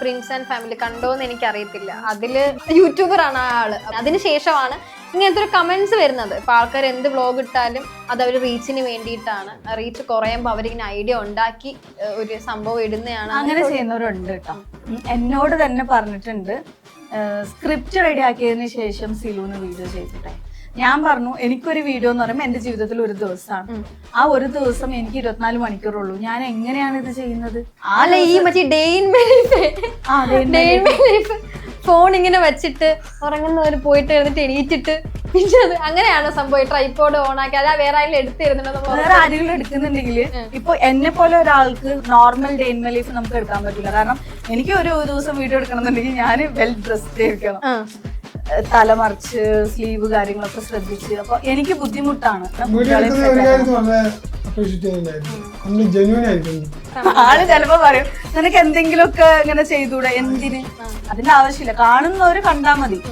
Prince and family കണ്ടോന്ന് എനിക്ക് അറിയത്തില്ല. അതില് യൂട്യൂബർ ആണ് ആ ആള്. അതിനുശേഷമാണ് ഇങ്ങനത്തെ ഒരു കമന്റ്സ് വരുന്നത്. ഇപ്പൊ ആൾക്കാർ എന്ത് വ്ലോഗ് ഇട്ടാലും അത് അവർ റീച്ചിന് വേണ്ടിയിട്ടാണ്. റീച്ച് കുറയുമ്പോൾ അവരിങ്ങനെ ഐഡിയ ഉണ്ടാക്കി ഒരു സംഭവം ഇടുന്നതാണ്. അങ്ങനെ ചെയ്യുന്നവരുണ്ട് കേട്ടോ. എന്നോട് തന്നെ പറഞ്ഞിട്ടുണ്ട് സ്ക്രിപ്റ്റ് റെഡി ആക്കിയതിന് ശേഷം സിലുന്ന് വീഡിയോ ചെയ്തിട്ടെ. ഞാൻ പറഞ്ഞു എനിക്കൊരു വീഡിയോ എന്ന് പറയുമ്പോൾ എന്റെ ജീവിതത്തിൽ ഒരു ദിവസമാണ്. ആ ഒരു ദിവസം എനിക്ക് 24 മണിക്കൂറുള്ളൂ. ഞാൻ എങ്ങനെയാണ് ഇത് ചെയ്യുന്നത്? അല്ല ഈ മറ്റേ day in my life phone ഇങ്ങനെ വെച്ചിട്ട് ഉറങ്ങുന്നവർ പോയിട്ട് എഴുന്നിട്ട് എണീറ്റിട്ട് പിന്നെ അത് അങ്ങനെയാണോ സംഭവം? ട്രൈപോഡ് ഓൺ ആക്കി അതാ വേറെ ആരെങ്കിലും എടുത്തിരുന്നുണ്ടോ? വേറെ ആരെങ്കിലും എടുക്കുന്നുണ്ടെങ്കിൽ ഇപ്പൊ എന്നെ പോലെ ഒരാൾക്ക് normal day in my life നമുക്ക് എടുക്കാൻ പറ്റില്ല. കാരണം എനിക്ക് ഒരു ദിവസം വീഡിയോ എടുക്കണമെന്നുണ്ടെങ്കിൽ ഞാൻ വെൽ ഡ്രസ്ഡ് ആയിരിക്കണം, തലമറിച്ച് സ്ലീവ് കാര്യങ്ങളൊക്കെ ശ്രദ്ധിച്ച്. അപ്പൊ എനിക്ക് ബുദ്ധിമുട്ടാണ്. ആള് ചിലപ്പോ പറയും നിനക്ക് എന്തെങ്കിലുമൊക്കെ ഇങ്ങനെ ചെയ്തൂടെ, എന്തിന്? അതിന്റെ ആവശ്യമില്ല, കാണുന്നവര് കണ്ടാ മതി.